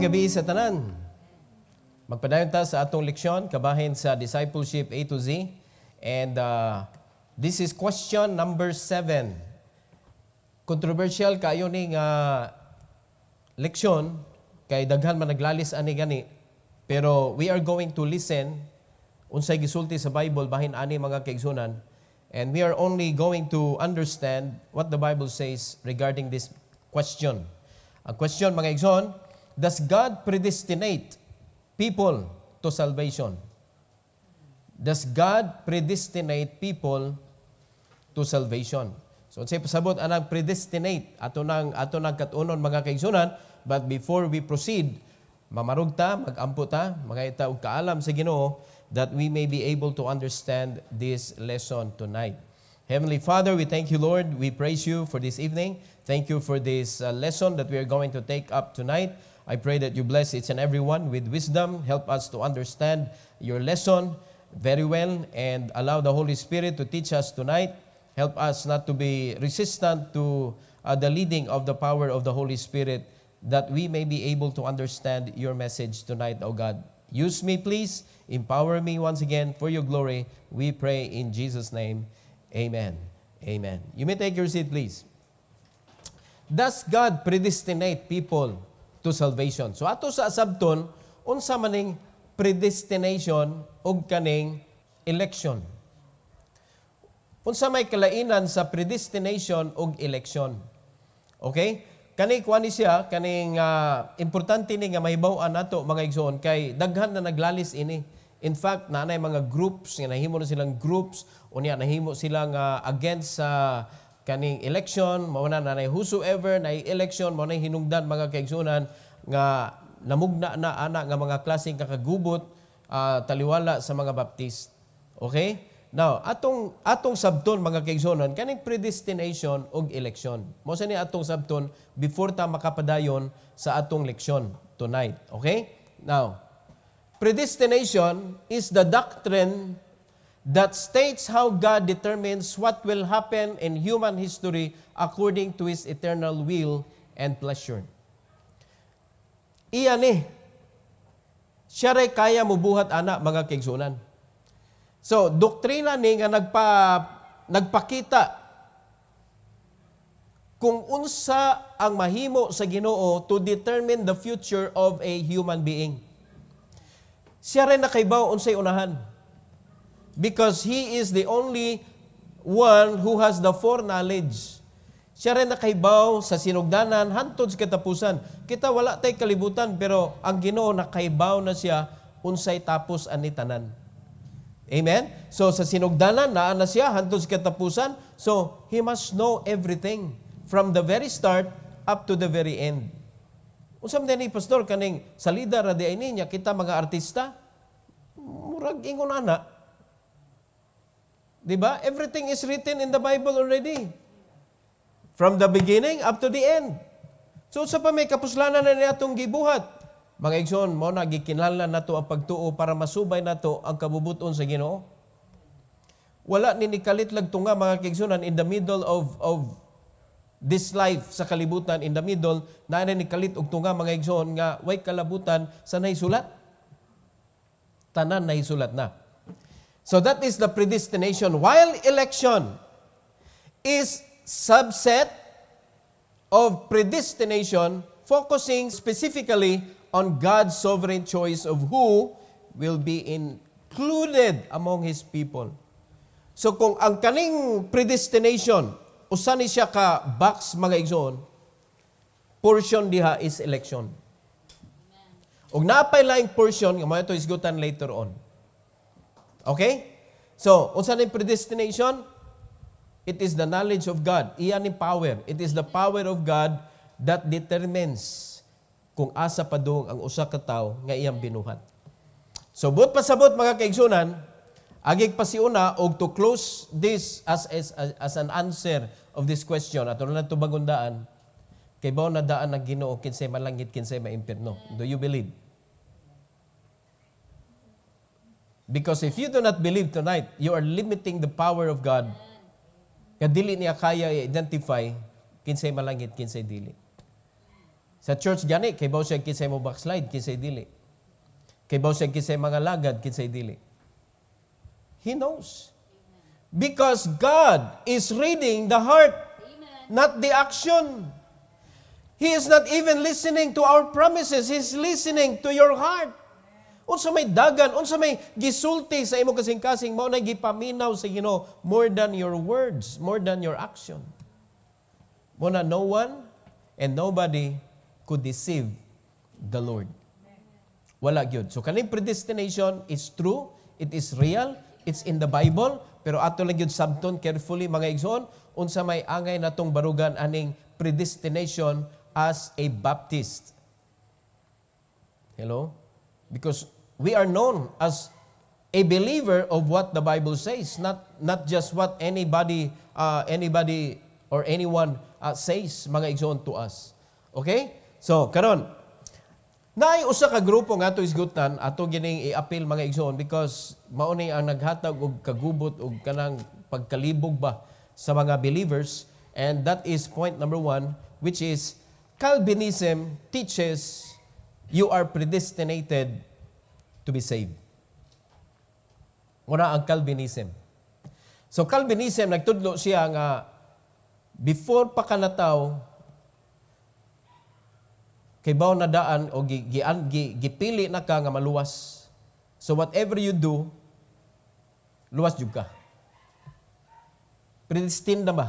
Mayong gabi sa tanan. Magpadayon ta sa atong leksyon kabahin sa Discipleship A to Z. And this is question number 7. Controversial kayo ning leksyon kay daghan man naglalis ani gani. Pero we are going to listen unsay gisulti sa Bible bahin ani mga kaigsunan. And we are only going to understand what the Bible says regarding this question. Ang question mga igsoon, does God predestinate people to salvation? Does God predestinate people to salvation? So, say pasabot anang predestinate ato nang katunon mga kaigsunan, but before we proceed, mamarugta, magampo ta, mga og kaalam sa Ginoo that we may be able to understand this lesson tonight. Heavenly Father, we thank you, Lord. We praise you for this evening. Thank you for this lesson that we are going to take up tonight. I pray that you bless each and every one with wisdom. Help us to understand your lesson very well and allow the Holy Spirit to teach us tonight. Help us not to be resistant to the leading of the power of the Holy Spirit, that we may be able to understand your message tonight, O God. Use me, please. Empower me once again for your glory. We pray in Jesus' name. Amen. Amen. You may take your seat, please. Does God predestinate people to salvation? So ato sa asabton, unsa maning predestination ug kaning election. Unsa may kalainan sa predestination ug election. Okay? Kani kuani siya, kaning importante ni nga mahibaw-an nato mga igsoon kay daghan na naglalis ini. In fact, naanay mga groups, nga nahimo na silang groups, unya nahimo silang against sa kaning election, mao na nanay whosoever na election, mao na hinungdan mga kaigsunan nga namugna na ana nga mga klaseng kakagubot taliwala sa mga Baptist. Okay? Now, atong sabton mga kaigsunan, kaning predestination ug election. Mao sa ni atong sabton before ta makapadayon sa atong leksyon tonight. Okay? Now, predestination is the doctrine that states how God determines what will happen in human history according to His eternal will and pleasure. Iyan siya rin kaya mubuhat ana mga kaigsunan. So, doktrina ni nga nagpakita kung unsa ang mahimo sa Ginoo to determine the future of a human being. Siya rin nakaibaw unsay unahan. Because He is the only one who has the foreknowledge. Siya rin nakaibaw sa sinugdanan hantod sa katapusan. Kita wala tay kalibutan pero ang Ginoo nakaibaw na siya unsay tapos ani tanan. Amen? So sa sinugdanan naa na siya hantod sa katapusan. So He must know everything from the very start up to the very end. Usam din ni pastor kaning salida ra di ay niya kita mga artista murag ingon ana. Diba? Everything is written in the Bible already. From the beginning up to the end. So sa pa may kapuslanan na atong gibuhat. Mga igsoon, mo na gikinahanglan nato ang pagtuo para masubay nato ang kabubuton sa Ginoo. Wala ni nikalit lag tunga mga kaigsunan in the middle of this life sa kalibutan, in the middle na ni kalit og tunga mga igsoon nga way kalabutan sa nahisulat. Tanan nahisulat na. So that is the predestination. While election is subset of predestination, focusing specifically on God's sovereign choice of who will be included among His people. So kung ang kaning predestination, usan ni siya ka box mga igsoon, portion diha is election. Ug naapay laing portion, nga mo ito isgutan later on. Okay? So, unsa ni predestination? It is the knowledge of God. Iyan ni power. It is the power of God that determines kung asa padung ang usa ka tawo nga iyang binuhat. So, but pasabot mga kaigsunan, agig pasiuna og to close this as an answer of this question. Ato na to bagundaan. Kay bao na daan ng Ginoo kinsay malangit kinsay maimpierno. Do you believe? Because if you do not believe tonight, you are limiting the power of God. Kaya dili niya kaya i-identify kinsay malangit, kinsay dili. Sa church gani, kay baw siya kisay mo backslide, kisay dili. Kay baw siya kisay mga lagad, kisay dili. He knows. Because God is reading the heart, not the action. He is not even listening to our promises. He's listening to your heart. Unsa may dagan, unsa may gisulti sa imo kasing-kasing, mao na gipaminaw sa Ginoo more than your words, more than your action. Mo na no one and nobody could deceive the Lord. Wala gyud. So kaning predestination is true, it is real, it's in the Bible, pero ato lang gyud sabton carefully mga igsoon, unsa may angay natong barugan aning predestination as a Baptist. Hello? Because we are known as a believer of what the Bible says, not just what anybody or anyone says mga igsoon to us. Okay? So, karon, naay usa ka grupo nga ato isgutan, ato gining i-appeal mga igsoon because mao ni ang naghatag og kagubot og kanang pagkalibog ba sa mga believers, and that is point number 1, which is Calvinism teaches you are predestinated to be saved. Muna ang Calvinism. So Calvinism, nagtudlo siya nga before pa ka nataw, kay baw na daan o gipili na ka nga maluwas. So whatever you do, luwas jud ka. Predestined na ba?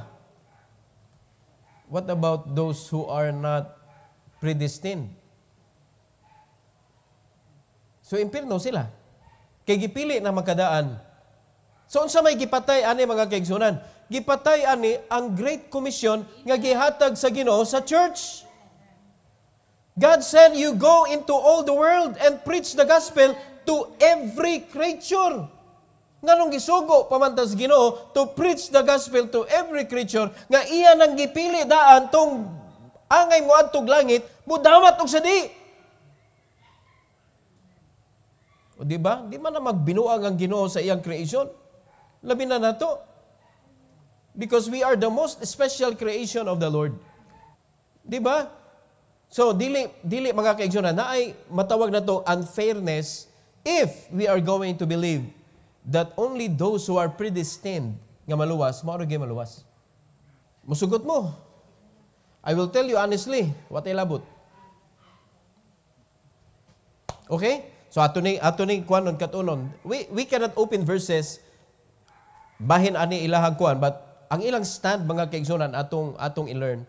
What about those who are not predestined? So impirno sila. Kay gipili na makadaan. So unsa may gipatay ani mga kaigsunan? Gipatay ani ang Great Commission nga gihatag sa Ginoo sa church. God said, you go into all the world and preach the gospel to every creature. Nganong gisugo pamantas Ginoo to preach the gospel to every creature nga iya nang gipili daan tong angay mo adtog langit, mudamat og sadi. O di ba? Di man na magbinuang ang Ginoo sa iyang creation. Labi na nato. Because we are the most special creation of the Lord. Di ba? So, dili mga kaigsunan, na ay matawag na to unfairness if we are going to believe that only those who are predestined nga maluwas, mauro gyud maluwas. Musugot mo. I will tell you honestly, what I labot. Okay? So, ato ni kuanon katunon. We cannot open verses bahin ani ilahang kuan, but ang ilang stand mga kaigsunan atong i-learn.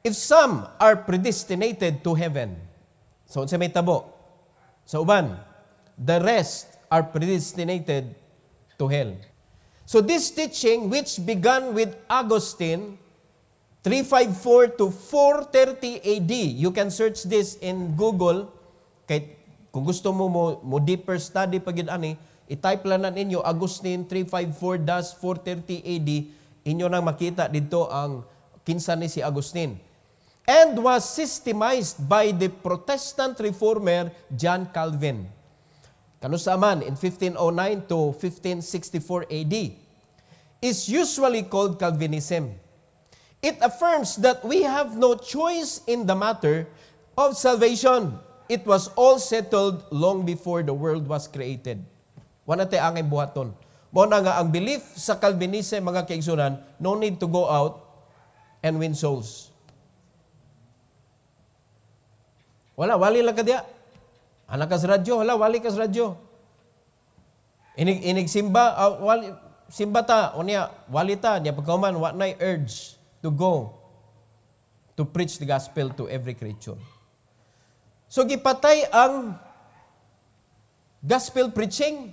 If some are predestinated to heaven, so sa may tabo, sa uban, the rest are predestinated to hell. So this teaching, which began with Augustine, 354 to 430 AD, you can search this in Google, kay kung gusto mo deeper study pagid ani, i-type lang na ninyo Augustine 354-430 AD, inyo nang makita dito ang kinsa ni si Augustine. And was systemized by the Protestant reformer John Calvin. Kanusaman in 1509 to 1564 AD is usually called Calvinism. It affirms that we have no choice in the matter of salvation. It was all settled long before the world was created. Wala tayo angay buhaton. Muna nga ang belief sa Calvinism mga kaigsunan, no need to go out and win souls. Wali lang ka diya. Anak ka sa radyo, wali ka sa radyo. Inig simba, simba ta, o niya, wali ta, niya pagkauman, what na urge to go to preach the gospel to every creature. So, gipatay ang gospel preaching,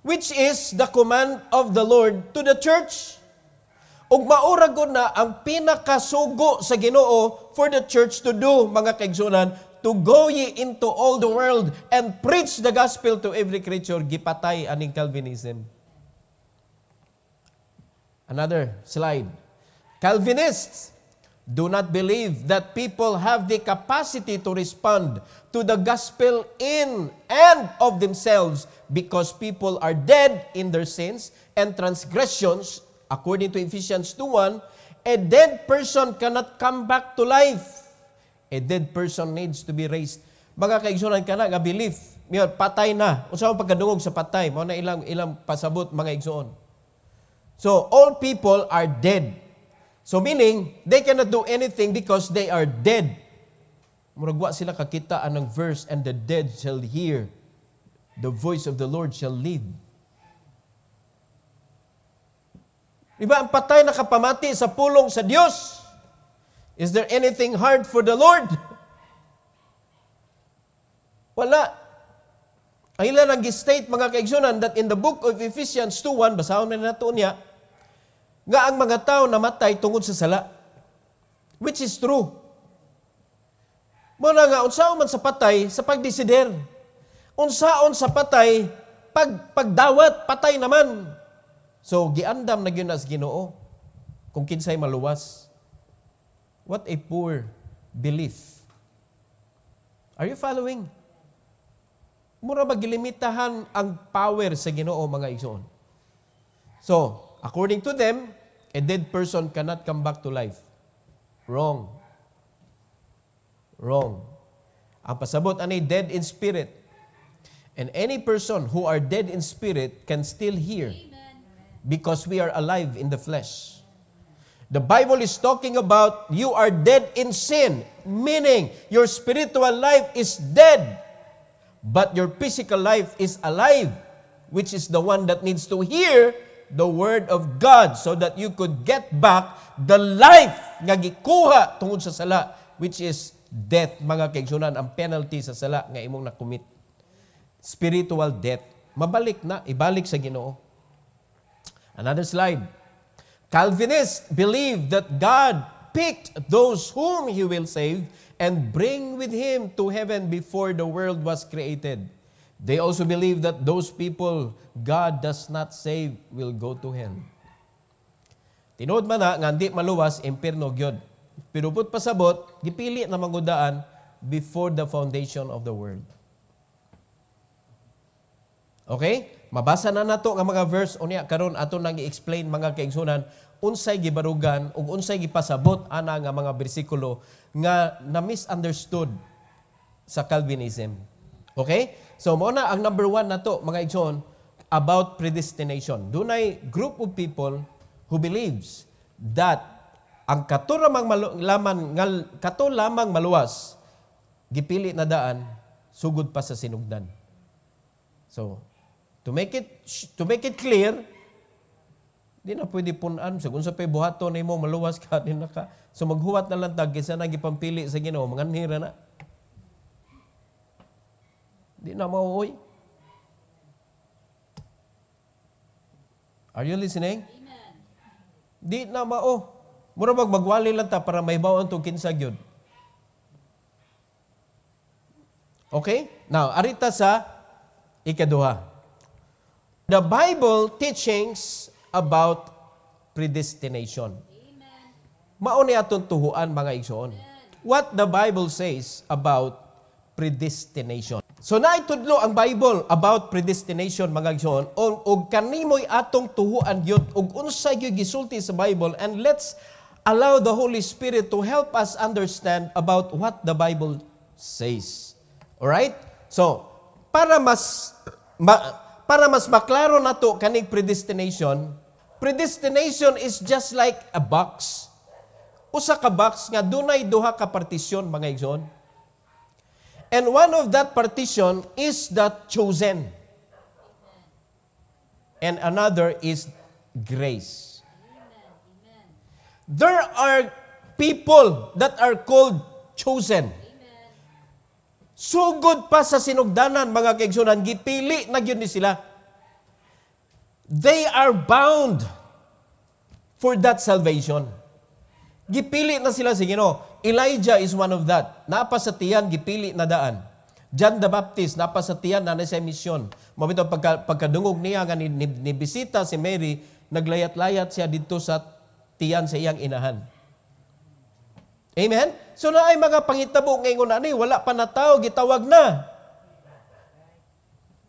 which is the command of the Lord to the church. Ug maura gud na ang pinakasugo sa Ginoo for the church to do, mga kaigsunan, to go ye into all the world and preach the gospel to every creature. Gipatay aning Calvinism. Another slide. Calvinists do not believe that people have the capacity to respond to the gospel in and of themselves because people are dead in their sins and transgressions, according to Ephesians 2:1, A dead person cannot come back to life. A dead person needs to be raised. Mga kaigsunan ka na, nga belief. Patay na. Unsa ang pagkadungog sa patay? Mao na ilang pasabot, mga igsuon. So, all people are dead. So, meaning, they cannot do anything because they are dead. Muragwa sila kakita anang verse, and the dead shall hear. The voice of the Lord shall live. Diba, ang patay nakapamati sa pulong sa Diyos. Is there anything hard for the Lord? Wala. Ang ilan ang state, mga kaigsunan, that in the book of Ephesians 2:1, basahon na nato niya, nga ang mga tao namatay tungod sa sala. Which is true. Muna nga, unsaon man sa patay, sa pagdesider. Unsaon sa patay, pagdawat, patay naman. So, giandam na yun as Ginoo kung kinsay maluwas. What a poor belief. Are you following? Mura magilimitahan ang power sa Ginoo, mga igsoon. So, according to them, a dead person cannot come back to life. Wrong. Wrong. Ang pasabot ani dead in spirit. And any person who are dead in spirit can still hear. Because we are alive in the flesh. The Bible is talking about you are dead in sin, meaning your spiritual life is dead, but your physical life is alive, which is the one that needs to hear the word of God so that you could get back the life nga gikuha tungod sa sala, which is death, mga kaigsunan, ang penalty sa sala nga imong nakumit. Spiritual death. Mabalik na, ibalik sa Ginoo. Another slide. Calvinists believe that God picked those whom He will save and bring with Him to heaven before the world was created. They also believe that those people God does not save will go to hell. Tinuod man na, nga di maluwas, impierno gyud. Pero put pasabot, gipili na mangudaan before the foundation of the world. Okay? Mabasa na nato nga mga verse unya karon ato nang i-explain, mga kaigsunan, unsay gibarugan ug unsay gipasabot ana nga mga bersikulo nga na misunderstood sa Calvinism. Okay? So mo na ang number 1 nato, mga igsoon, about predestination. Dunay group of people who believes that ang kato lamang maluwas gipili na daan sugod pa sa sinugdan. So, to make it clear, di na pwede punan. So, kung sa pa'y buhato na mo, maluwas ka, di na ka. So, maghuwat na lang tag, kaysa nagipampili sa Ginoo, manganhira na. Di na mauoy. Are you listening? Amen. Di na mao. Mura magwali lang ta para may bawon itong kinsag yun. Okay? Now, arita sa ikaduha. The Bible teachings about predestination. Amen. Mao ni atong tuhuan, mga igsoon. What the Bible says about predestination. So naitudlo ang Bible about predestination, mga igsoon, og kanimoy atong tuhuan gyud og unsay gyud gisulti sa Bible, and let's allow the Holy Spirit to help us understand about what the Bible says. All right? So, para mas maklaro nato kaning predestination is just like a box. Usa ka box nga dunay duha ka partisyon, mga igsoon. And one of that partition is the chosen. And another is grace. There are people that are called chosen. Sugod pa sa sinugdanan, mga kaigsunan, gipili na gyud ni sila. They are bound for that salvation. Gipili na sila sa Ginoo. Elijah is one of that. Napa sa tiyan, gipili na daan. John the Baptist, napa sa tiyan, na sa misyon. Mabito, pagkadungog niya, nga nibisita si Mary, naglayat-layat siya dito sa tiyan sa iyang inahan. Amen? So na ay mga pangitabo ngayon na wala pa na tao, gitawag na.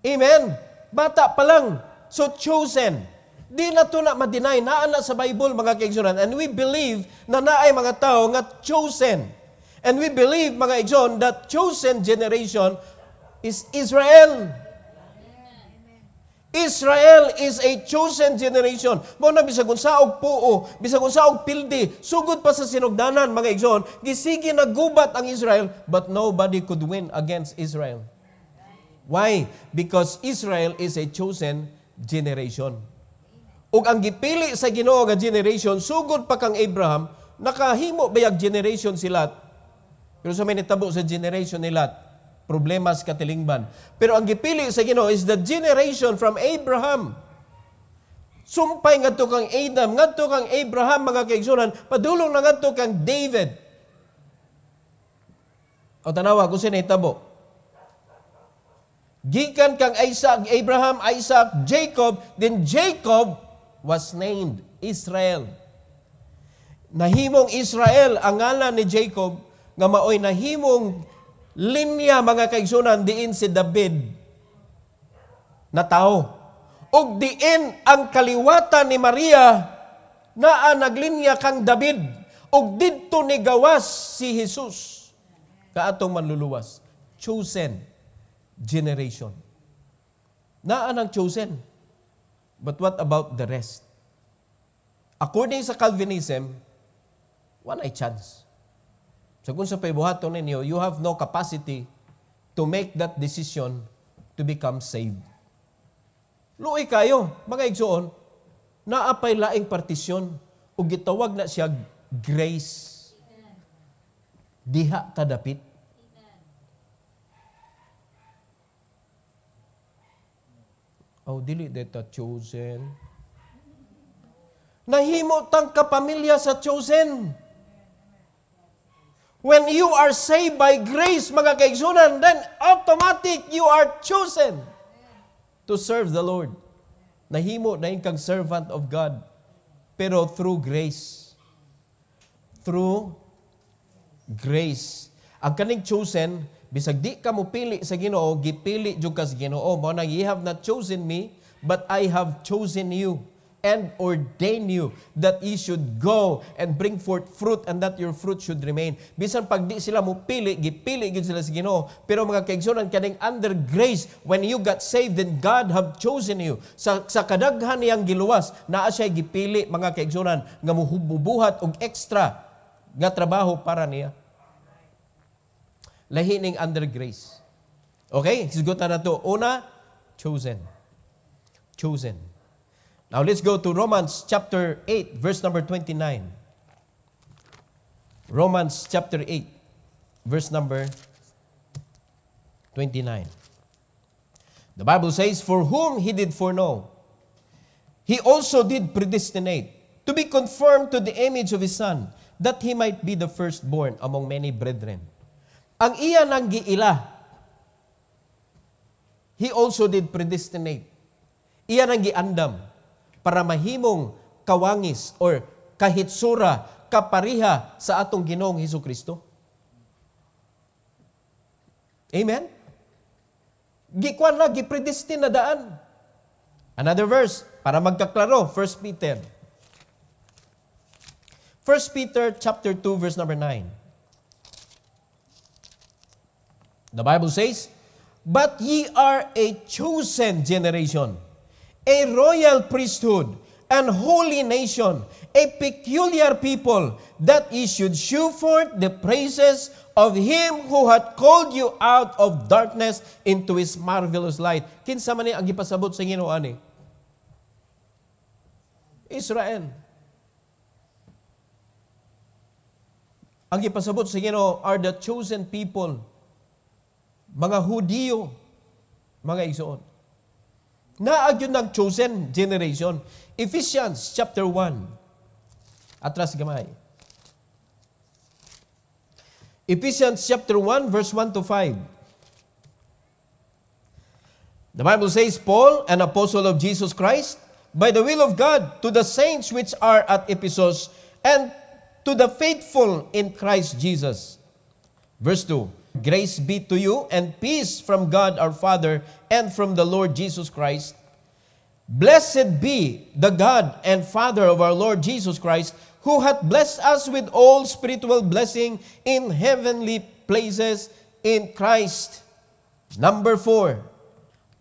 Amen? Bata pa lang. So chosen. Di na to na ma-deny, naa na sa Bible, mga kaigsunan. And we believe na naay mga tao nga chosen. And we believe, mga igsoon, that chosen generation is Israel. Israel is a chosen generation. Mo na bisag unsa og puo, bisag unsa og pildi, sugod pa sa sinugdanan, mga igsoon, gisige nagubat ang Israel, but nobody could win against Israel. Why? Because Israel is a chosen generation. Ug ang gipili sa Ginoo nga generation, sugod pa kang Abraham, nakahimo bayag generation sila. Pero sa may nitabo sa generation nila, problema sa katilingban. Pero ang gipili sa Ginoo is the generation from Abraham. Sumpay ngadto kang Adam, ngadto kang Abraham, mga kaigsunan, padulong na ngadto kang David. O tanawa kung sino hitabo. Gikan kang Isaac, Abraham, Isaac, Jacob, then Jacob was named Israel. Nahimong Israel ang ngalan ni Jacob nga maoy nahimong linya, mga kaigsunan, diin si David na tao. Ug diin ang kaliwatan ni Maria naa naglinya kang David. Ug didto ni gawas si Jesus kaatong manluluwas. Chosen generation. Naa nang chosen. But what about the rest? According sa Calvinism, wala chance. So kung sa paibuhaton ninyo, you have no capacity to make that decision to become saved. Luoy kayo, mga igsoon, naapay laing partisyon o gitawag na siya grace. Diha tadapit. Oh, dili deta chosen. Nahimo tang kapamilya sa chosen. When you are saved by grace, mga kaigsunan, then automatic you are chosen to serve the Lord. Nahimo na kang servant of God, pero through grace. Through grace. Ang kaning chosen, bisag di ka mo pili sa Ginoo, gipili jud ka sa Ginoo. Mao nang, ye have not chosen me, but I have chosen you and ordain you that ye should go and bring forth fruit and that your fruit should remain. Bisan pag di sila mo pili, gipili gid sila sa Ginoo. Pero mga kaigsunan, kaning under grace, when you got saved, then God have chosen you. Sa kadaghan niyang giluwas, naa siya gipili, mga kaigsunan, nga mubuhat og extra nga trabaho para niya. Lahining under grace. Okay? Sigutan na to. Una, chosen. Chosen. Now let's go to Romans chapter 8, verse number 29. Romans chapter 8, verse number 29. The Bible says, "For whom he did foreknow, he also did predestinate to be conformed to the image of his Son, that he might be the firstborn among many brethren." Ang iya nang giila, he also did predestinate. Iya nang giandam para mahimong kawangis or kahitsura, kapariha sa atong Ginoong Hesukristo. Amen? Gikuan na, gipredestin na daan. Another verse, para magkaklaro, 1 Peter. 1 Peter chapter 2, verse number 9. The Bible says, "But ye are a chosen generation, a royal priesthood, and holy nation, a peculiar people, that ye should shew forth the praises of him who hath called you out of darkness into his marvelous light." Kinsa man ni ang gipasabot sa Ginoo ani? Israel. Ang gipasabot sa Ginoo are the chosen people. Mga Hudiyo, mga igsoon. Naagyon ng chosen generation. Ephesians chapter 1. Atras gamay. Ephesians chapter 1, verse 1 to 5. The Bible says, "Paul, an apostle of Jesus Christ, by the will of God, to the saints which are at Ephesus, and to the faithful in Christ Jesus." Verse 2. "Grace be to you and peace from God our Father and from the Lord Jesus Christ. Blessed be the God and Father of our Lord Jesus Christ, who hath blessed us with all spiritual blessing in heavenly places in Christ. Number 4,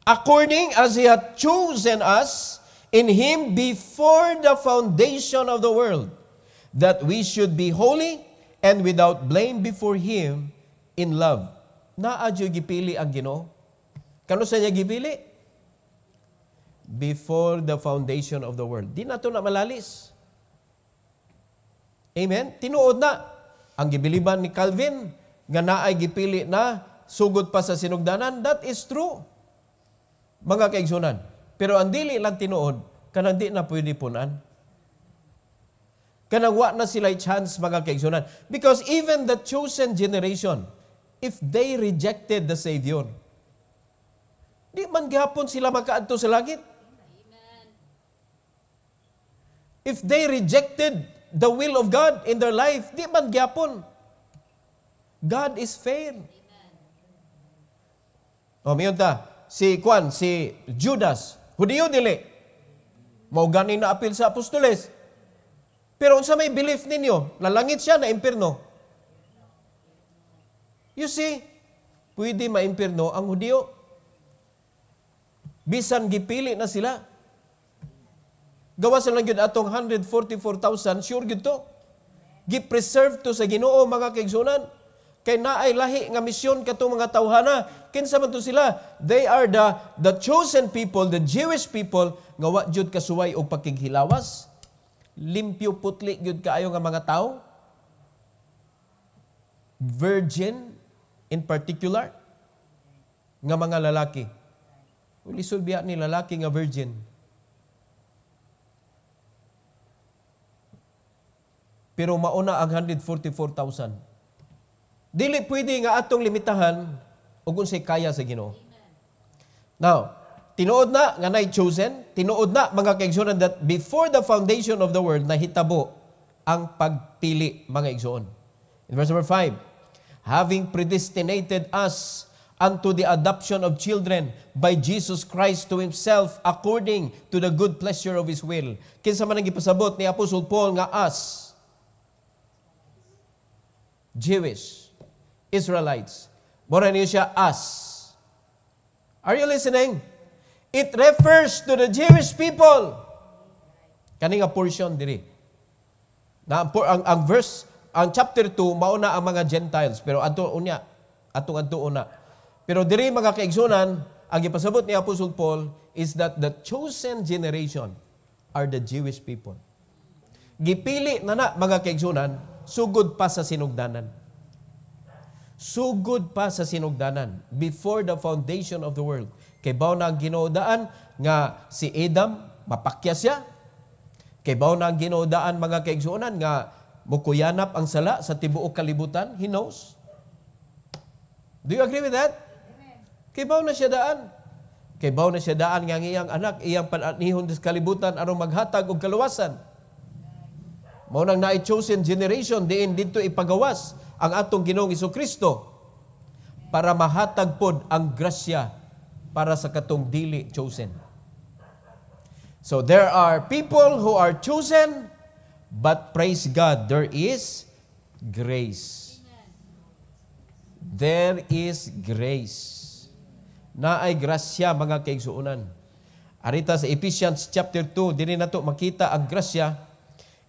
according as He hath chosen us in Him before the foundation of the world, that we should be holy and without blame before Him in love. Naadyo gipili ang Ginoo. Kano sa niya gipili? Before the foundation of the world. Di na ito na malalis. Amen? Tinuod na. Ang gibiliban ni Calvin, nga naay gipili na, sugod pa sa sinugdanan, that is true. Mga kaigsunan. Pero ang dili lang tinuod, kanang di na pwede punan. Kanang wa na sila chance, mga kaigsunan. Because even the chosen generation, if they rejected the Savior, di man gihapon sila makaadto sa langit. If they rejected the will of God in their life, di man gyapon. God is fair. O, miyon ta, si Judas, Hudiyo dili. Mao gani na apil sa apostoles. Pero unsa may belief ninyo, lalangit siya na impierno. You see, pwede maimpierno ang Hudiyo. Bisan gipili na sila. Gawas lang yun atong 144,000, sure yun to. Gi-preserve to sa Ginoo, mga kaigsunan. Kay naay lahi nga misyon katong mga tawhana. Kinsa man to sila? They are the chosen people, the Jewish people, nga wa jud kasuway og pakighilawas. Limpyo putli jud kaayo nga mga tao. Virgin in particular nga mga lalaki. Lisod biya ni lalaki nga virgin. Pero mauna ang 144,000. Dili pwede nga atong limitahan ug unsay kaya sa Ginoo. Now, tinuod na nga nay chosen, tinuod na mga kaigsuonan that before the foundation of the world nahitabo ang pagpili, mga igsuon. In verse number 5, having predestinated us unto the adoption of children by Jesus Christ to Himself according to the good pleasure of His will. Kinsa man ang gipasabot ni Apostle Paul nga us, Jewish, Israelites. Mura niyo siya us. Are you listening? It refers to the Jewish people. Kani nga portion diri. Na ang verse, ang chapter 2 mauna ang mga Gentiles, pero atong una. Pero diri mga kaigsunan, ang gipasabot ni Apostle Paul is that the chosen generation are the Jewish people. Gipili na mga kaigsunan, sugod pa sa sinugdanan. Sugod pa sa sinugdanan. Before the foundation of the world. Kay baw na ang ginoodaan nga si Adam, mapakya siya. Kay baw na ang ginoodaan mga kaigsuonan nga mukuyanap ang sala sa tibuok kalibutan. He knows. Do you agree with that? Kay baw na siya daan. Kay baw na siya daan nga ang iyang anak, iyang pananihon sa kalibutan aron maghatag og kaluwasan. Mao nang na-chosen generation diin dito ipagawas ang atong Ginoong Hesukristo para mahatag pod ang grasya para sa katong dili chosen. So there are people who are chosen, but praise God, there is grace. There is grace. Naay grasya mga kaigsuonan. Arita sa Ephesians chapter 2, dili nato makita ang grasya.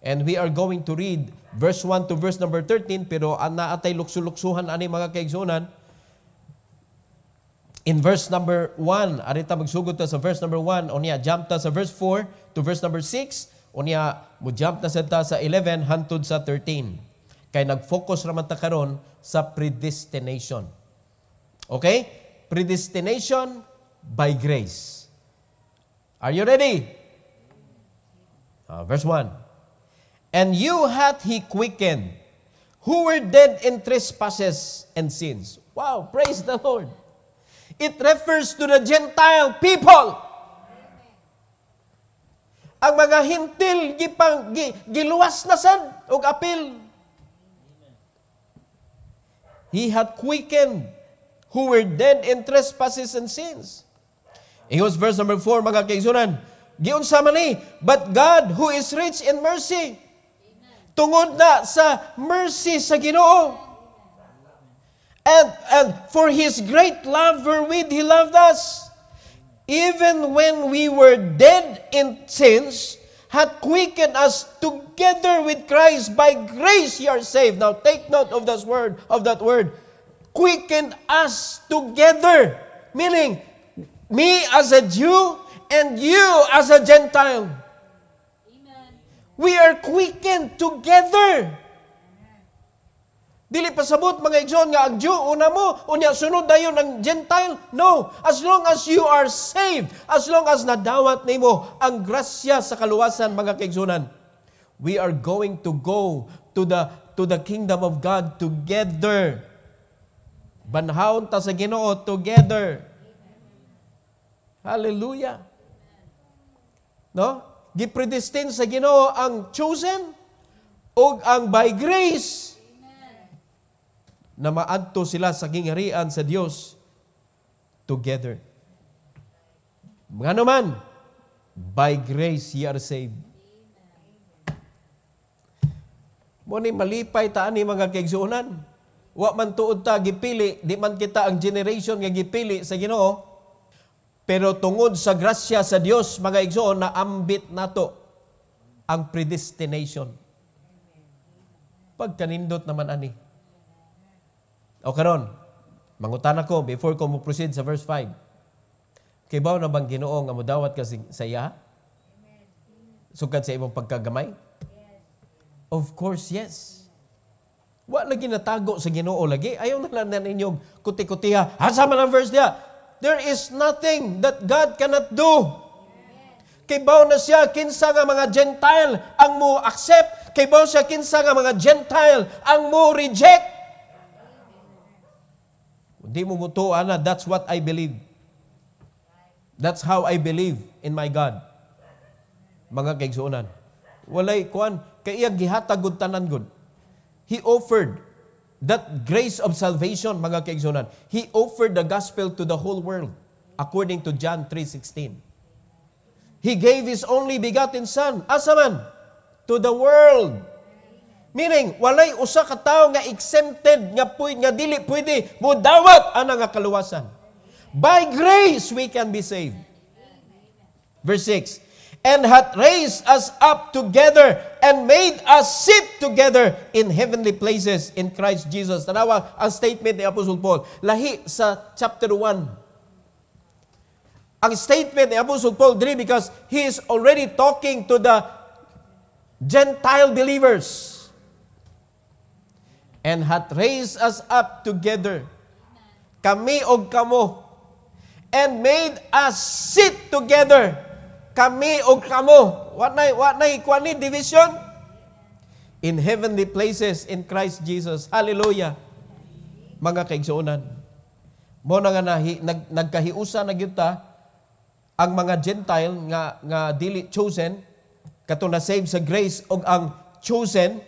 And we are going to read verse 1 to verse number 13, pero naatay lukso-luksuhan ani mga kaigsuonan. In verse number 1, arita magsugod ta sa verse number 1, o niya jump ta sa verse 4 to verse number 6, o niya mo jump ta sa 11 hantod sa 13. Kay nag-focus raman ta karon sa predestination. Okay? Predestination by grace. Are you ready? Verse 1. And you hath He quickened, who were dead in trespasses and sins. Wow, praise the Lord. It refers to the Gentile people. Ang mga hintil giluwas na sad og apil. He hath quickened, who were dead in trespasses and sins. Ingos verse number 4, mga kaigsunan, Giunsa man ni, but God who is rich in mercy. Tungod na sa mercy sa Ginoo. And for His great love wherewith He loved us, even when we were dead in sins, hath quickened us together with Christ. By grace ye are saved. Now take note of that word. Quickened us together. Meaning, me as a Jew and you as a Gentile. Amen. We are quickened together. Dili pasabot mga igsoon nga ang Jew una mo, unya sunod dayon ang Gentile. No, as long as you are saved, as long as nadawat nimo ang grasya sa kaluwasan mga kaigsunan, we are going to go to the kingdom of God together. Banhaon ta sa Ginoo together. Hallelujah. No? Gipredestine sa Ginoo ang chosen o ang by grace na maadto sila sa gingharian sa Dios together. Ngano man, by grace ye are saved. Mo ni malipay ta ani mga kaigsuonan. Wa man tuod ta gipili, di man kita ang generation nga gipili sa Ginoo. Pero tungod sa grasya sa Dios mga igsoon na ambit nato ang predestination. Pagkanindot naman ani. O karon, mangutan ako before ko mo proceed sa verse 5. Kay bawo na bang Ginoo nga modawat ka sa iya? Sukad sa imong pagkagamay? Of course, yes. Wa lagi natago sa Ginoo lagi. Ayaw na lang ninyong kuti-kutiha. Asa man ang verse niya? There is nothing that God cannot do. Kay bawo na siya kinsa nga mga Gentile ang mo accept. Kay bawo siya kinsa nga mga Gentile ang mo reject. Hindi mo mutuan na, that's what I believe. That's how I believe in my God. Mga kaigsuonan. Walay kuan, kay iya gihatag gud tanan gud. He offered that grace of salvation, mga kaigsuonan. He offered the gospel to the whole world, according to John 3:16. He gave His only begotten Son, asa man? To the world. Meaning, walay usa ka tawo nga exempted nga dili pwede modawat ana nga kaluwasan. By grace we can be saved. Verse 6. And hath raised us up together and made us sit together in heavenly places in Christ Jesus. Tanawa ang statement ni Apostle Paul. Lahi sa chapter 1. Ang statement ni Apostle Paul diri because he is already talking to the Gentile believers. And hath raised us up together, kami og kamo, and made us sit together, kami og kamo. What nay kuan ni division? In heavenly places in Christ Jesus. Hallelujah. Mga kaigsuonan. Mo na nga nagkahiusa na gyud ta ang mga Gentile nga dili chosen kato na save sa grace og ang chosen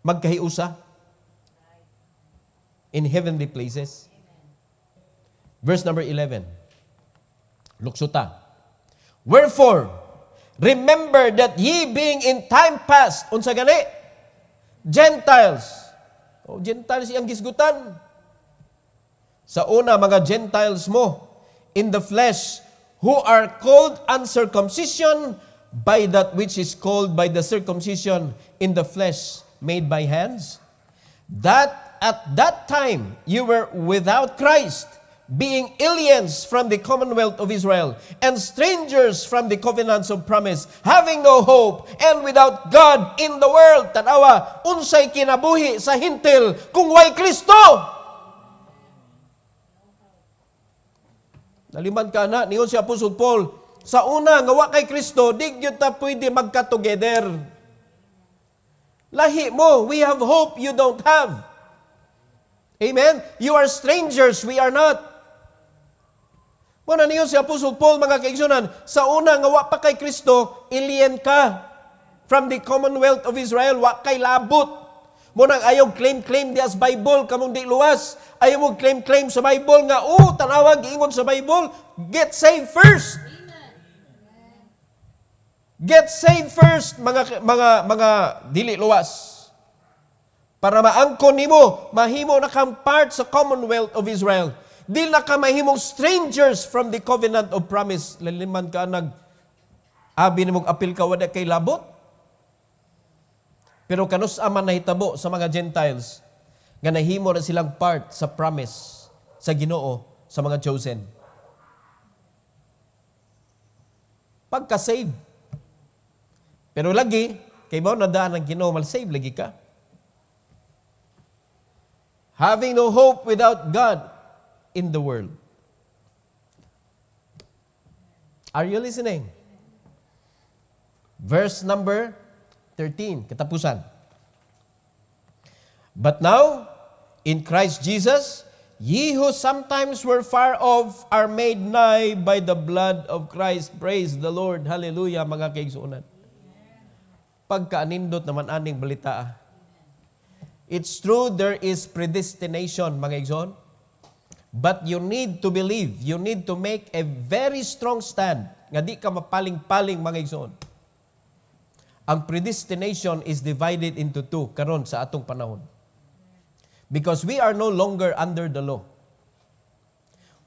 magkahiusa in heavenly places. Verse number 11. Luksuta. Wherefore, remember that ye being in time past, unsa gani? Gentiles. Gentiles iyang gisgutan. Sa una, mga Gentiles mo, in the flesh, who are called uncircumcision by that which is called by the circumcision in the flesh, made by hands, that at that time you were without Christ, being aliens from the commonwealth of Israel, and strangers from the covenants of promise, having no hope, and without God in the world. Tanawa, unsay kinabuhi sa hintil kung way Kristo? Naliman ka na, niyon si Apostle Paul, sa una, nga wa kay Kristo, di gyud ta pwede magka-together. Lahi mo, we have hope you don't have. Amen? You are strangers, we are not. Muna niyo si Apostle Paul, mga kaigsunan, sa una nga wa pa kay Kristo, alien ka from the commonwealth of Israel, wa kay labot. Muna ayaw claim di as Bible, kamong di luwas. Ayaw mo claim sa Bible nga, tanawag, giingon sa Bible, get saved first. Get saved first, mga dili luwas. Para maangkon nimo, mahimo na kang part sa Commonwealth of Israel. Di na ka mahimong strangers from the covenant of promise. Laliman ka abi nimong apil ka wala kay labot. Pero kanus aman nahitabo sa mga Gentiles nga nahimo na silang part sa promise sa Ginoo sa mga chosen. Pagka-save. Pero lagi, kay mo nadaan ng Ginoo, mal-save lagi ka. Having no hope without God in the world. Are you listening? Verse number 13, katapusan. But now, in Christ Jesus, ye who sometimes were far off are made nigh by the blood of Christ. Praise the Lord. Hallelujah, mga kaigsuunan. Pagkaanindot naman aning balita. It's true, there is predestination, mga igsoon. But you need to believe. You need to make a very strong stand. Nga di ka mapaling-paling, mga igsoon. Ang predestination is divided into two karon sa atong panahon. Because we are no longer under the law.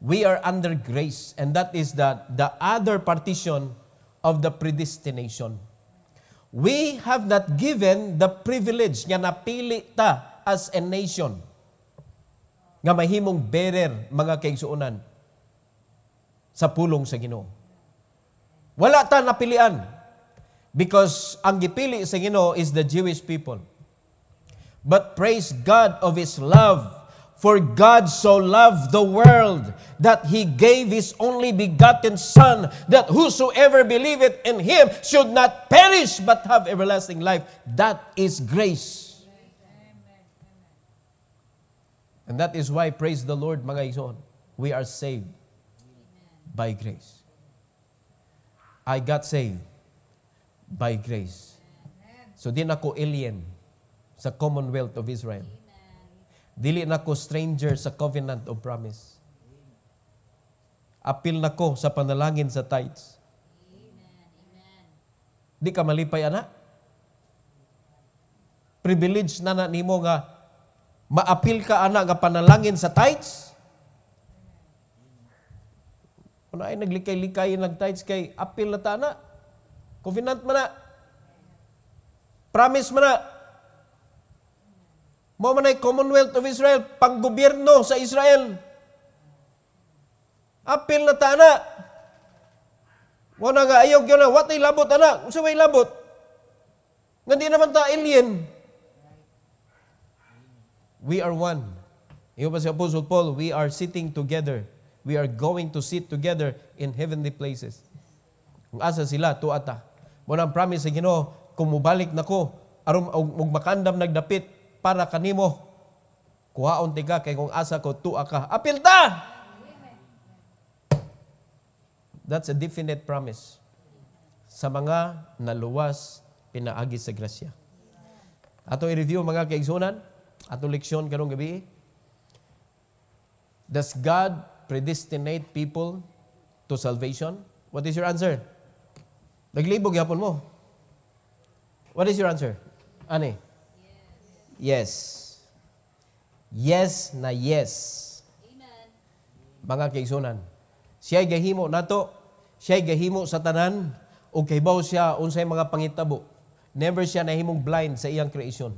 We are under grace. And that is the other partition of the predestination. We have not given the privilege nga napili ta as a nation nga mahimong bearer, mga kaigsuonan, sa pulong sa Ginoo. Wala ta napilian because ang gipili sa Ginoo is the Jewish people. But praise God of His love. For God so loved the world that He gave His only begotten Son, that whosoever believeth in Him should not perish but have everlasting life. That is grace. And that is why, praise the Lord, mga igsoon, we are saved by grace. I got saved by grace. So din ako alien sa Commonwealth of Israel. Dili na ko stranger sa covenant of promise. Apil na ko sa panalangin sa tithes. Di ka malipay, ana? Privilege na nimo nga maapil ka, ana, nga panalangin sa tithes? Kung ay naglikay-likay ng tithes kay apil na ta, ana? Covenant man na. Promise man na. Mo man ay Commonwealth of Israel, panggobyerno sa Israel. Apil na ta, ana. Mo na nga ayaw yun na, what ay labot, ana? Kung sa may labot? Nga di naman ta alien. We are one. Iyo pa si Apostle Paul, we are sitting together. We are going to sit together in heavenly places. Kung asa sila, tuata. Mo na ang promise sa Ginoo, kung mubalik na ko, aron og makandam nagdapit, para kanimo, kuhaon ti ka, kay kung asa ko, tua ka. Apil ta! That's a definite promise sa mga naluwas pinaagi sa grasya. Ato i-review, mga kaigsunan, ato leksyon karong gabi. Does God predestinate people to salvation? What is your answer? Naglibog yapon mo. What is your answer? Ani? Yes. Yes na yes. Amen. Mga kaigsunan, siya'y gahimo nato, siya'y gahimo sa tanan, o kaybaw siya unsay mga pangitabo. Never siya nahimong blind sa iyang creation.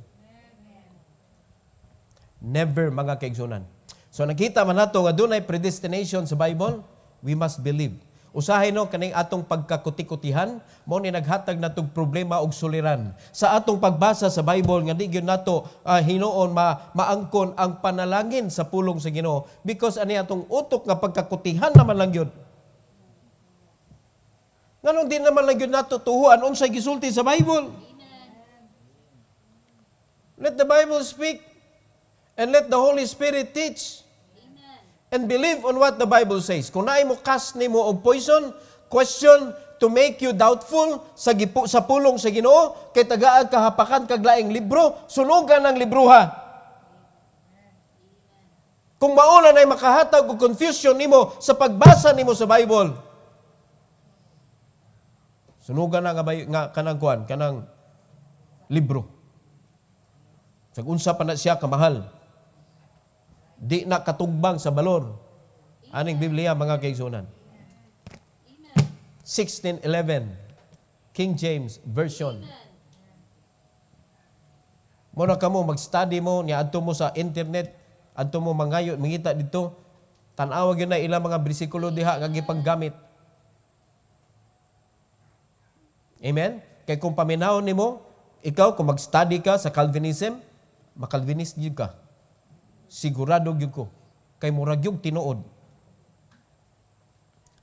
Never, mga kaigsunan. So nakita man nato nga dunay predestination sa Bible, we must believe. Usahay no kaning atong pagkakutikutihan, mo ni naghatag natong problema og suliran. Sa atong pagbasa sa Bible nga di gyud nato hinuon maangkon ang panalangin sa pulong sa Ginoo because ani atong utok nga pagkakutihan naman lang gyud. Nganong di naman lang gyud nato tuhuan unsay gisulti sa Bible. Let the Bible speak and let the Holy Spirit teach. And believe on what the Bible says. Kung naay mo cast nimo og poison, question to make you doubtful sa pulong sa Ginoo, kay tagaag kahapakan kag laing libro, sunugan ang libruha. Kung mauna nay makahatag og confusion nimo sa pagbasa nimo sa Bible, Sunugan na nga kanang kuan, kanang libro. Sa unsa pa na siya kamahal. Di na katugbang sa balor. Aning Biblia mga kaigsunan. 16:11 King James Version. Muna ka mo, mag-study mo, niya adto mo sa internet, adto mo mangayo, mangita dito, tanawag yun na ilang mga bersikulo diha nga gipanggamit. Amen? Kay kung paminahon nimo, ikaw kung mag-study ka sa Calvinism, makalvinist yun ka. Sigurado yun ko. Kay murag yung tinuod.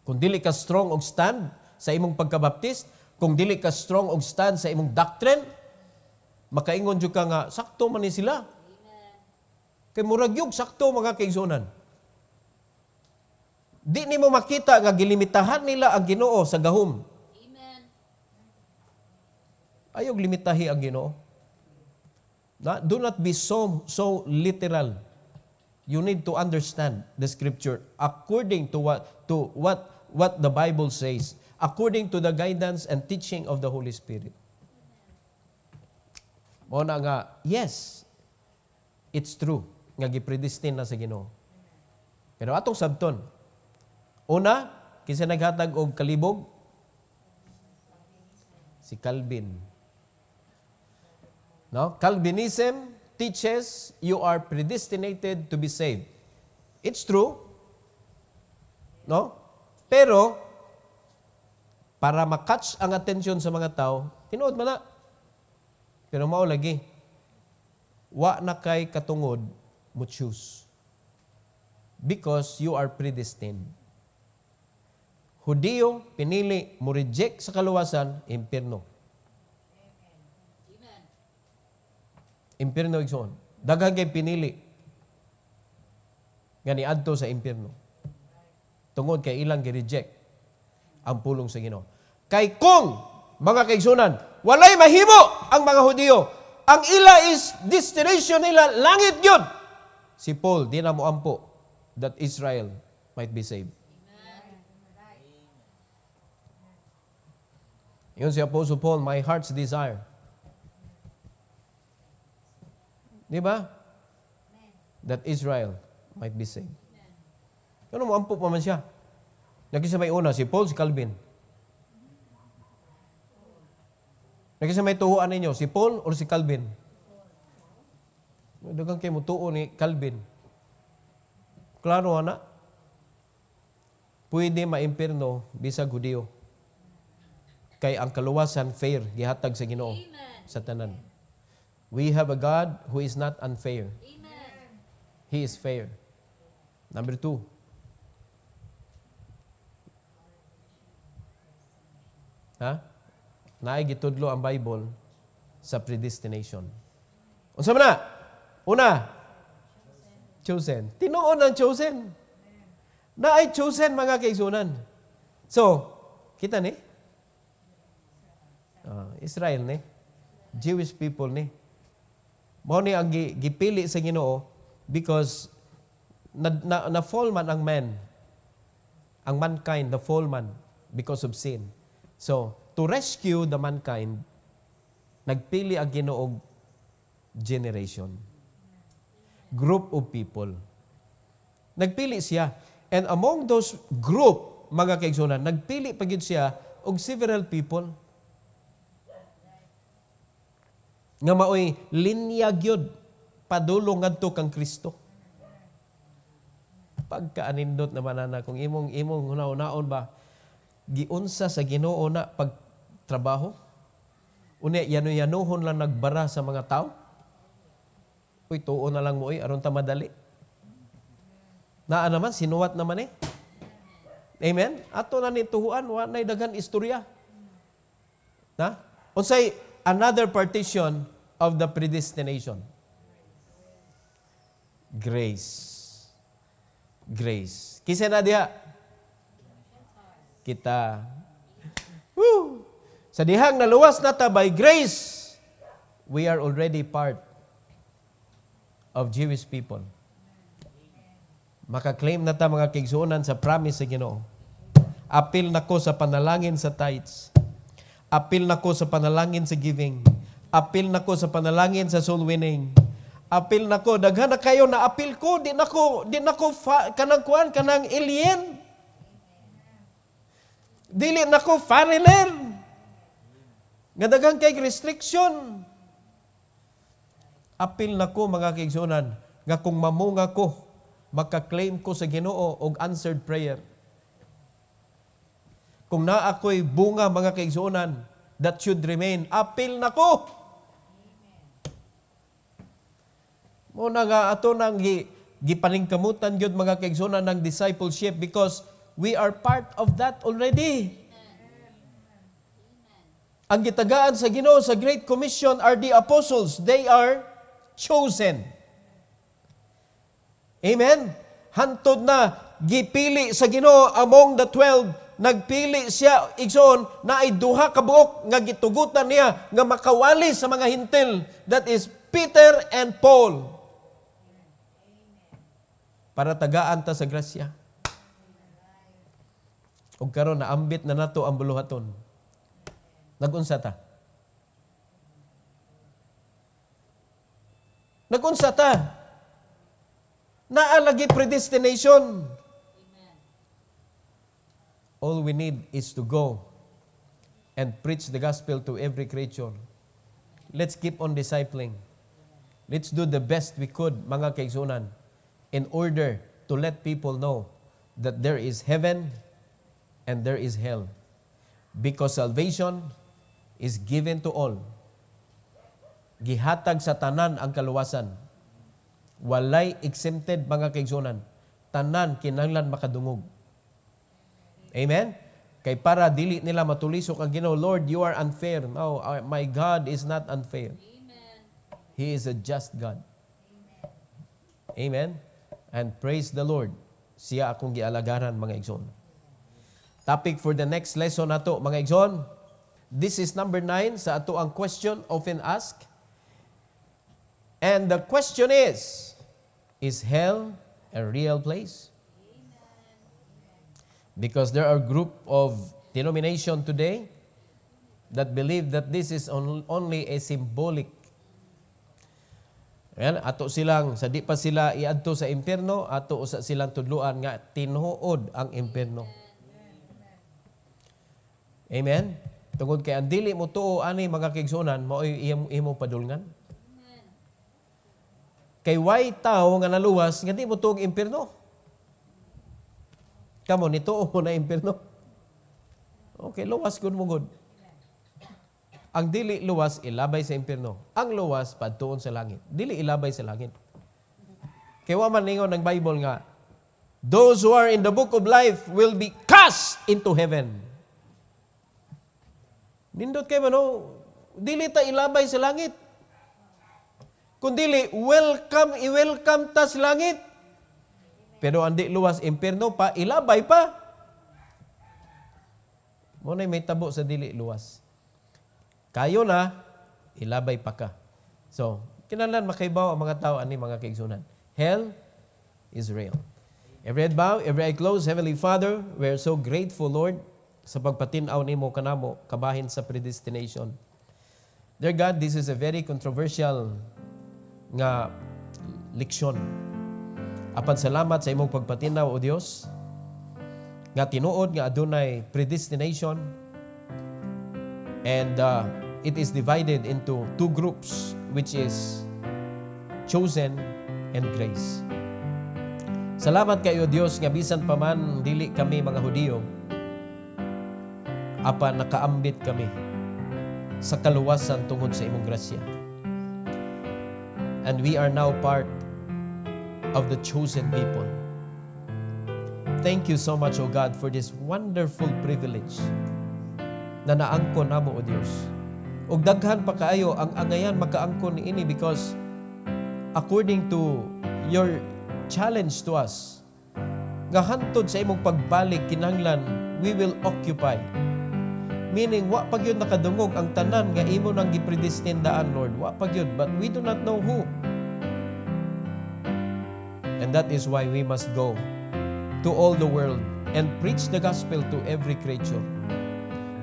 Kung dili ka strong og stand sa imong pagkabaptist, kung dili ka strong og stand sa imong doctrine, makaingon jud ka nga sakto man ni sila. Kay murag yung sakto mga kaigsunan. Di nimo makita nga gilimitahan nila ang Ginoo sa gahom. Ayog limitahi ang Ginoo. Do not be so literal. You need to understand the scripture according to what the Bible says, according to the guidance and teaching of the Holy Spirit. Mo na nga, yes, it's true nga gipredestine na sa Ginoo. Pero atong sabton, una, kinsa naghatag og kalibog? Si Calvin. No? Calvinism teaches you are predestinated to be saved. It's true. No? Pero, para makatch ang atensyon sa mga tao, tinuod man na. Pero mao lagi, wa na kay katungod mo choose. Because you are predestined. Hudiyo, pinili, mo reject sa kaluwasan, impierno. Impierno igsoon. Daghang kay pinili nga niadto sa impierno. Tungod kay ilang gi-reject ang pulong sa Ginoo. Kay kung mga kaigsunan, walay mahimo ang mga Hudiyo, ang ila is destination nila langit gyud. Si Paul di na moampo that Israel might be saved. Yun si Apostle Paul, my heart's desire. Di ba? That Israel might be saved. Ano mo, ampo pa man siya. Nagkisa may una, si Paul, si Calvin. Nagkisa may tuhuan ninyo, si Paul or si Calvin? Dagang kayo mo tuo ni Calvin. Klaro na? Pwede maimpirno bisag Hudiyo. Kay ang kaluwasan fair, gihatag sa Ginoo sa tanan. We have a God who is not unfair. Amen. He is fair. Number 2. Naay gitudlo ang Bible sa predestination. Unsa man na? Una, chosen. Tinuon ang chosen. Naay chosen mga kaigsunan. So, kita ni? Israel ni? Jewish people ni? Mao ni ang gipili sa Ginoo because na fall man ang man. Ang mankind, the fall man because of sin. So, to rescue the mankind, nagpili ang Ginoo og generation. Group of people. Nagpili siya. And among those group, mga kaigsunan, nagpili pa gyud siya og several people. Nga maoy linya gyud padulong ngadto kang Kristo. Pagkaanindot naman na kung imong hunaon ba giunsa sa Ginoo na pagtrabaho? Unya yano-yanuhon lang nagbara sa mga tao? Uy, tuon na lang mo aron ta madali. Naa naman sinuwat naman Amen? Ato na ni tuhuan wa nay daghan istorya. Na? Unsay another partition of the predestination. Grace. Grace. Kisa na diha? Kita. Woo! Sa dihang naluwas na ta by grace, we are already part of Jewish people. Makaklaim na ta mga kaigsuonan sa promise sa Ginoo. Apil na ko sa panalangin sa tithes. Apil na ko sa panalangin sa giving. Apil na ko sa panalangin sa soul winning. Apil na ko, daghan na kayo na apil ko, di na ko kanang kuan, kanang alien. Dili na ko foreigner. Nga daghang kay restriction. Apil na ko mga kaigsunan, nga kung mamunga ko, makaklaim ko sa Ginoo og answered prayer. Kung naa ako'y bunga mga kaigsunan, that should remain. Apil na ko. Muna nga ato nang gipaningkamutan gyud mga kaigsunan ng discipleship because we are part of that already. Ang gitagaan sa Ginoo sa Great Commission are the apostles. They are chosen. Amen? Hantod na gipili sa Ginoo among the 12, nagpili siya igsoon na ay duha ka buok nga gitugutan niya nga makawali sa mga hintil. That is Peter and Paul. Para tagaan ta sa grasya. Ug karon naambit na nato ang buluhaton. Nagunsa ta? Nagunsa ta? Naalagi predestination. All we need is to go and preach the gospel to every creature. Let's keep on discipling. Let's do the best we could, mga kaigsunan, in order to let people know that there is heaven and there is hell. Because salvation is given to all. Gihatag sa tanan ang kaluwasan. Walay exempted mga kaigsunan. Tanan kinahanglan makadungog. Amen? Kay para dili nila matulisok ang Ginoo, Lord, you are unfair. No, my God is not unfair. Amen. He is a just God. Amen? And praise the Lord. Siya akong gialagaran mga igsoon. Topic for the next lesson nato mga igsoon. This is number 9 sa ato ang question often asked. And the question is hell a real place? Because there are group of denomination today that believe that this is only a symbolic. Ayan, ato silang, sa di pa sila iadto sa impyerno, ato sa silang tudluan nga tinuod ang impyerno. Amen? Tungod kay ang dili mo tuo ani mga kaigsunan, mao'y imo padulngan. Kay way tao nga naluwas, nga di mo tuog impyerno. Kamo, nituo mo na impyerno. Okay, luwas good mo good. Ang dili luwas, ilabay sa impyerno. Ang luwas, padtuon sa langit. Dili ilabay sa langit. Kaya waman ningon ng Bible nga, those who are in the book of life will be cast into heaven. Nindot kayo mano, dili ta ilabay sa langit. Kundili, i-welcome ta sa langit. Pero ang di luwas, impyerno pa, ilabay pa. Muna'y may tabo sa dili luwas. Kayo na, ilabay pa ka. So, kinahanglan makaibaw ang mga tao ani mga kaigsunan. Hell is real. Every head bow, every eye closed. Heavenly Father, we are so grateful, Lord, sa pagpatinaw nimo kanamo kabahin sa predestination. Dear God, this is a very controversial nga leksyon. Apan salamat sa imong pagpatinaw, O Dios, nga tinuod nga adunay predestination and it is divided into two groups, which is chosen and grace. Salamat kayo, Dios, nga bisan pa man dili kami mga Hudiyo, apan nakaambit kami sa kaluwasan tungod sa imong grasya. And we are now part of the chosen people. Thank you so much, O God, for this wonderful privilege na naangkon namo, O Dios. Ug daghan pa kaayo ang angayan makaangkon niini because according to your challenge to us, nga hantod sa imong pagbalik kinahanglan we will occupy. Meaning, wa pa gyud nakadungog ang tanan nga imo nang gipredestinadaan, Lord. Wa pa gyud, but we do not know who. And that is why we must go to all the world and preach the gospel to every creature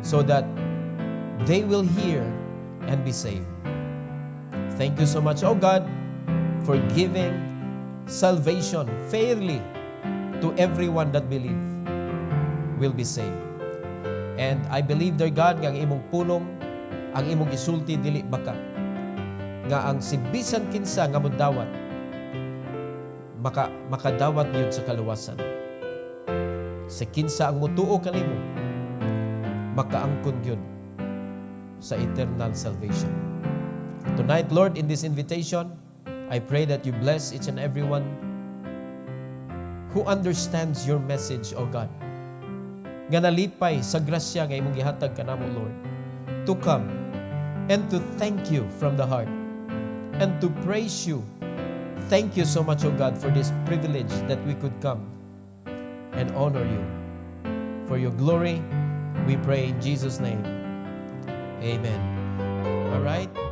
so that they will hear and be saved. Thank you so much, oh God, for giving salvation fairly to everyone that believe will be saved. And I believe, dear God, nga ang imong punong, ang imong isulti dili baka, nga ang sibisan kinsa nga mudawat, makadawat yun sa kaluwasan. Sa kinsa ang mutuo kanimo, makaangkon yun sa eternal salvation. Tonight, Lord, in this invitation, I pray that you bless each and everyone who understands your message, O God. Nga nalipay sa grasya nga imong gihatag kanamo, Lord, to come and to thank you from the heart and to praise you. Thank you so much, O God, for this privilege that we could come and honor you. For your glory, we pray in Jesus' name. Amen. All right.